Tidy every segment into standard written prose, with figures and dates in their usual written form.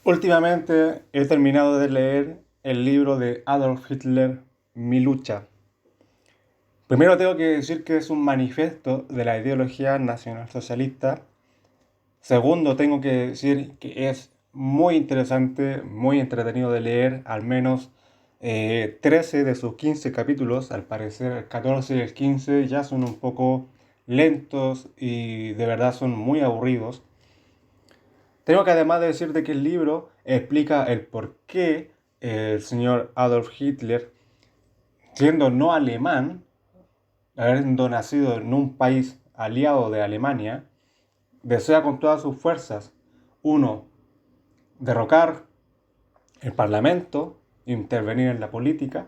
Últimamente he terminado de leer el libro de Adolf Hitler, Mi lucha. Primero tengo que decir que es un manifiesto de la ideología nacionalsocialista. Segundo, tengo que decir que es muy interesante, muy entretenido de leer, al menos 13 de sus 15 capítulos. Al parecer el 14 y el 15 ya son un poco lentos y de verdad son muy aburridos. Tengo que además de decirte que el libro explica el por qué el señor Adolf Hitler, siendo no alemán, habiendo nacido en un país aliado de Alemania, desea con todas sus fuerzas, uno, derrocar el Parlamento, intervenir en la política,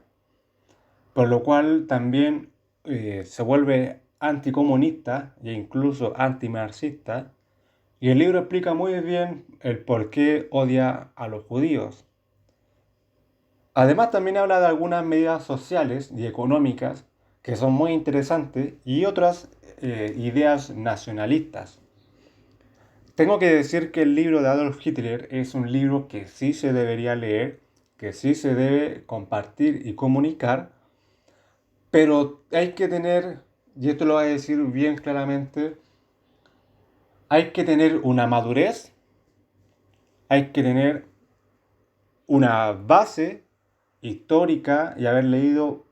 por lo cual también se vuelve anticomunista e incluso antimarxista. Y el libro explica muy bien el por qué odia a los judíos. Además también habla de algunas medidas sociales y económicas que son muy interesantes y otras ideas nacionalistas. Tengo que decir que el libro de Adolf Hitler es un libro que sí se debería leer, que sí se debe compartir y comunicar, pero hay que tener, y esto lo voy a decir bien claramente, hay que tener una madurez, hay que tener una base histórica y haber leído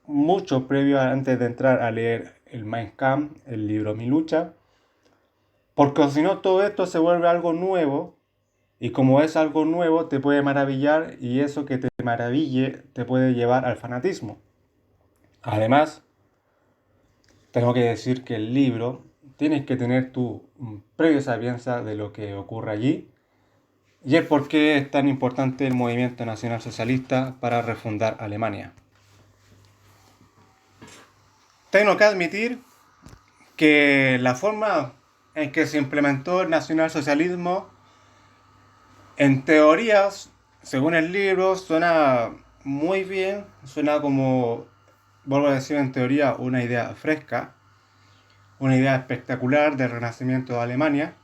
mucho previo antes de entrar a leer el Mein Kampf, el libro Mi lucha, porque si no todo esto se vuelve algo nuevo y como es algo nuevo te puede maravillar y eso que te maraville te puede llevar al fanatismo. Además, tengo que decir que el libro tienes que tener tu previa sabienza de lo que ocurre allí y el por qué es tan importante el movimiento nacional socialista para refundar Alemania. Tengo que admitir que la forma en que se implementó el nacionalsocialismo, en teorías, según el libro, suena muy bien, suena como, vuelvo a decir en teoría, una idea fresca, una idea espectacular del renacimiento de Alemania,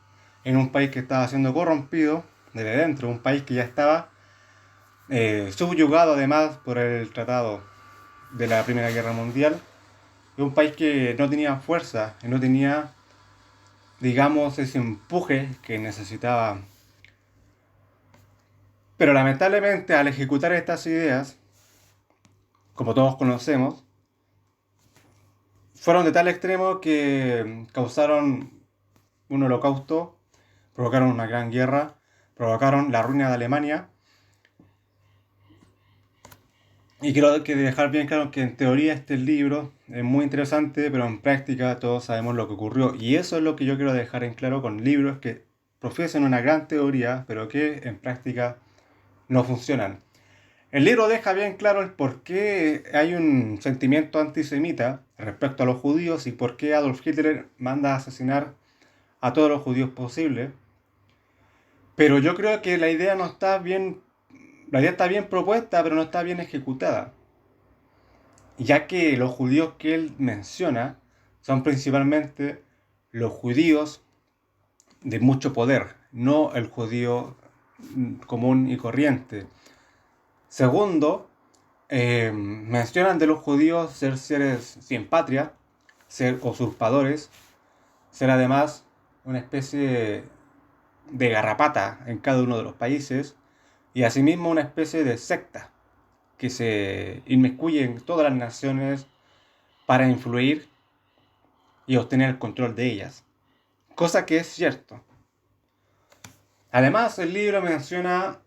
en un país que estaba siendo corrompido desde dentro, un país que ya estaba subyugado además por el tratado de la Primera Guerra Mundial, y un país que no tenía fuerza, y no tenía, digamos, ese empuje que necesitaba. Pero lamentablemente al ejecutar estas ideas, como todos conocemos, fueron de tal extremo que causaron un holocausto, provocaron una gran guerra, provocaron la ruina de Alemania. Y quiero que dejar bien claro que en teoría este libro es muy interesante, pero en práctica todos sabemos lo que ocurrió. Y eso es lo que yo quiero dejar en claro con libros que profesan una gran teoría, pero que en práctica no funcionan. El libro deja bien claro el por qué hay un sentimiento antisemita respecto a los judíos y por qué Adolf Hitler manda a asesinar a todos los judíos posibles. Pero yo creo que la idea no está bien, la idea está bien propuesta, pero no está bien ejecutada, ya que los judíos que él menciona son principalmente los judíos de mucho poder, no el judío común y corriente. Segundo, mencionan de los judíos ser seres sin patria, ser usurpadores, ser además una especie de garrapata en cada uno de los países y asimismo una especie de secta que se inmiscuye en todas las naciones para influir y obtener el control de ellas, cosa que es cierto. Además, el libro menciona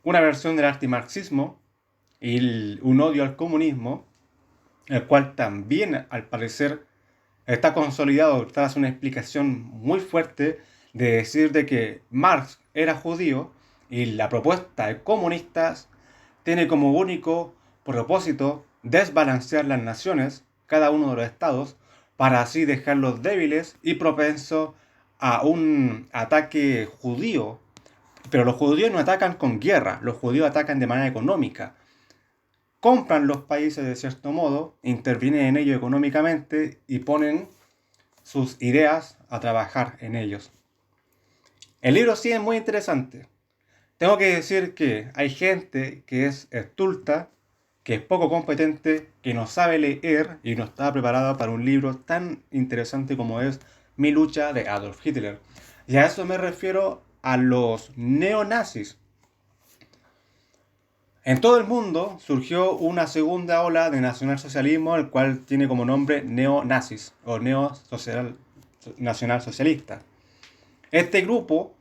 una versión del antimarxismo y un odio al comunismo, el cual también, al parecer, está consolidado tras una explicación muy fuerte de decir de que Marx era judío y la propuesta de comunistas tiene como único propósito desbalancear las naciones, cada uno de los estados, para así dejarlos débiles y propensos a un ataque judío. Pero los judíos no atacan con guerra, los judíos atacan de manera económica. Compran los países de cierto modo, intervienen en ellos económicamente y ponen sus ideas a trabajar en ellos. El libro sí es muy interesante. Tengo que decir que hay gente que es estulta, que es poco competente, que no sabe leer y no está preparada para un libro tan interesante como es Mi lucha de Adolf Hitler. Y a eso me refiero a los neonazis. En todo el mundo surgió una segunda ola de nacionalsocialismo, el cual tiene como nombre neonazis o nacionalsocialista. Este grupo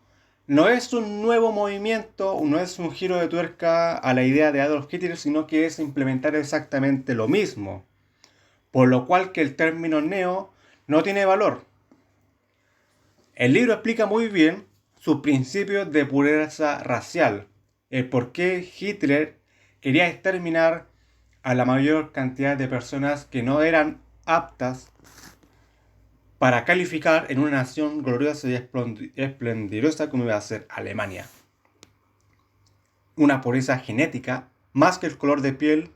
no es un nuevo movimiento, no es un giro de tuerca a la idea de Adolf Hitler, sino que es implementar exactamente lo mismo. Por lo cual que el término neo no tiene valor. El libro explica muy bien sus principios de pureza racial, el por qué Hitler quería exterminar a la mayor cantidad de personas que no eran aptas para calificar en una nación gloriosa y esplendorosa como iba a ser Alemania. Una pureza genética, más que el color de piel,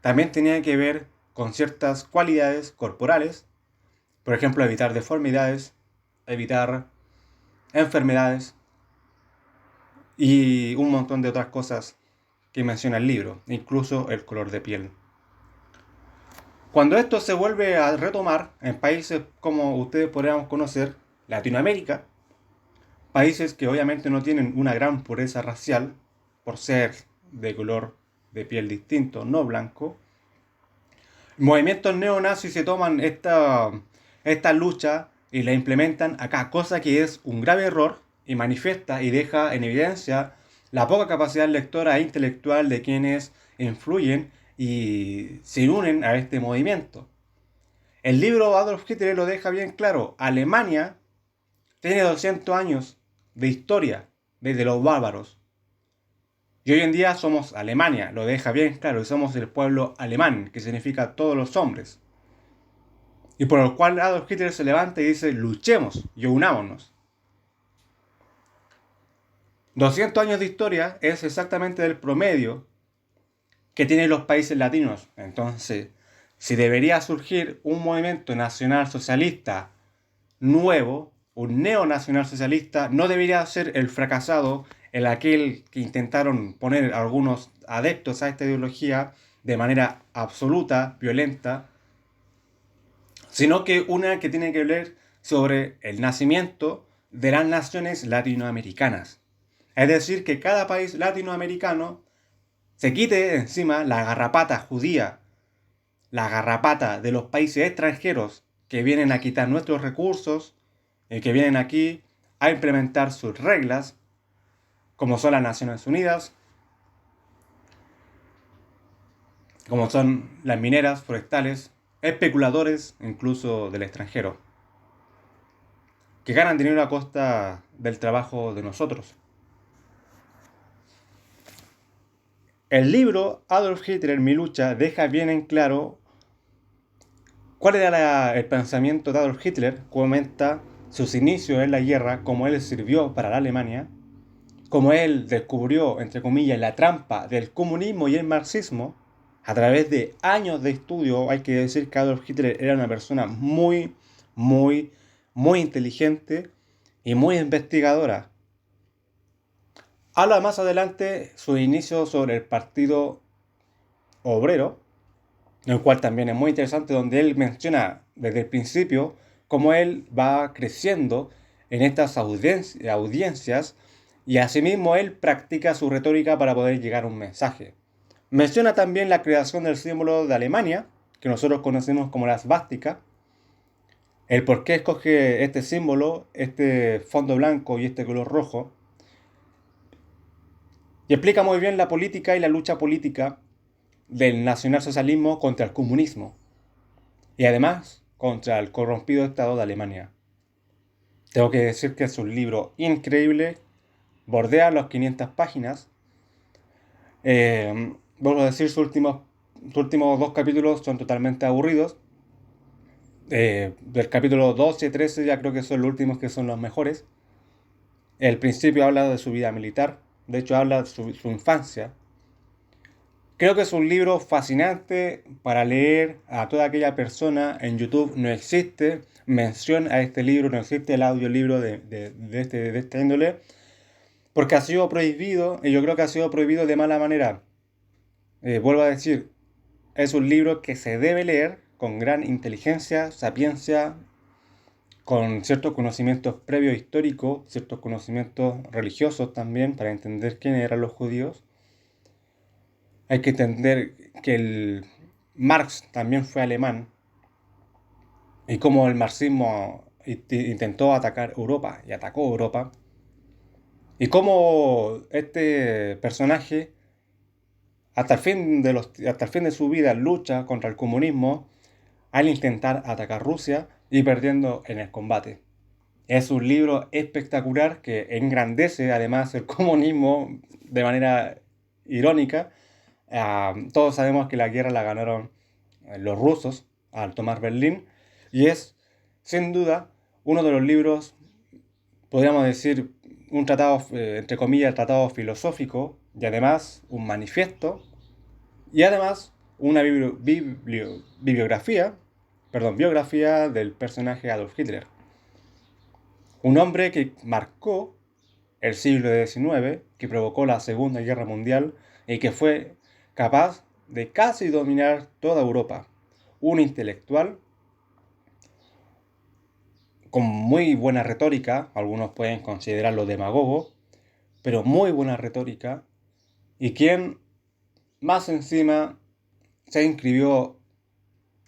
también tenía que ver con ciertas cualidades corporales, por ejemplo, evitar deformidades, evitar enfermedades y un montón de otras cosas que menciona el libro, incluso el color de piel. Cuando esto se vuelve a retomar en países como ustedes podrían conocer, Latinoamérica, países que obviamente no tienen una gran pureza racial, por ser de color de piel distinto, no blanco, movimientos neonazis se toman esta lucha y la implementan acá, cosa que es un grave error y manifiesta y deja en evidencia la poca capacidad lectora e intelectual de quienes influyen y se unen a este movimiento. El libro Adolf Hitler lo deja bien claro. Alemania tiene 200 años de historia desde los bárbaros. Y hoy en día somos Alemania, lo deja bien claro, y somos el pueblo alemán, que significa todos los hombres. Y por lo cual Adolf Hitler se levanta y dice, luchemos y unámonos. 200 años de historia es exactamente el promedio que tienen los países latinos. Entonces, si debería surgir un movimiento nacional socialista nuevo, un neonacional socialista, no debería ser el fracasado, el aquel que intentaron poner algunos adeptos a esta ideología de manera absoluta, violenta, sino que una que tiene que ver sobre el nacimiento de las naciones latinoamericanas. Es decir, que cada país latinoamericano se quite de encima la garrapata judía, la garrapata de los países extranjeros que vienen a quitar nuestros recursos y que vienen aquí a implementar sus reglas, como son las Naciones Unidas, como son las mineras, forestales, especuladores, incluso del extranjero, que ganan dinero a costa del trabajo de nosotros. El libro Adolf Hitler, Mi lucha, deja bien en claro cuál era el pensamiento de Adolf Hitler, comenta sus inicios en la guerra, cómo él sirvió para la Alemania, cómo él descubrió, entre comillas, la trampa del comunismo y el marxismo. A través de años de estudio, hay que decir que Adolf Hitler era una persona muy, muy, muy inteligente y muy investigadora. Habla más adelante su inicio sobre el Partido Obrero, el cual también es muy interesante, donde él menciona desde el principio cómo él va creciendo en estas audiencias y asimismo él practica su retórica para poder llegar a un mensaje. Menciona también la creación del símbolo de Alemania, que nosotros conocemos como la svástica, el por qué escoge este símbolo, este fondo blanco y este color rojo, y explica muy bien la política y la lucha política del nacionalsocialismo contra el comunismo y además contra el corrompido Estado de Alemania. Tengo que decir que es un libro increíble, bordea las 500 páginas. Vuelvo a decir, sus últimos dos capítulos son totalmente aburridos. Del capítulo 12 y 13 ya creo que son los últimos que son los mejores. El principio habla de su vida militar, de hecho habla de su infancia. Creo que es un libro fascinante para leer a toda aquella persona. En YouTube no existe mención a este libro, no existe el audiolibro de esta índole, porque ha sido prohibido, y yo creo que ha sido prohibido de mala manera. Vuelvo a decir, es un libro que se debe leer con gran inteligencia, sapiencia, con ciertos conocimientos previos históricos, ciertos conocimientos religiosos también, para entender quiénes eran los judíos. Hay que entender que el Marx también fue alemán y cómo el marxismo intentó atacar Europa y atacó Europa. Y cómo este personaje, hasta el fin de su vida, lucha contra el comunismo al intentar atacar Rusia y perdiendo en el combate. Es un libro espectacular que engrandece además el comunismo de manera irónica. Todos sabemos que la guerra la ganaron los rusos al tomar Berlín y es sin duda uno de los libros, podríamos decir, un tratado, entre comillas, tratado filosófico y además un manifiesto y además una biografía del personaje Adolf Hitler. Un hombre que marcó el siglo XIX, que provocó la Segunda Guerra Mundial y que fue capaz de casi dominar toda Europa. Un intelectual con muy buena retórica, algunos pueden considerarlo demagogo, pero muy buena retórica, y quien más encima se inscribió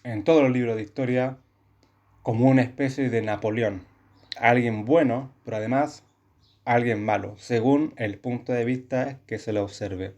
en todos los libros de historia como una especie de Napoleón. Alguien bueno, pero además alguien malo, según el punto de vista que se le observe.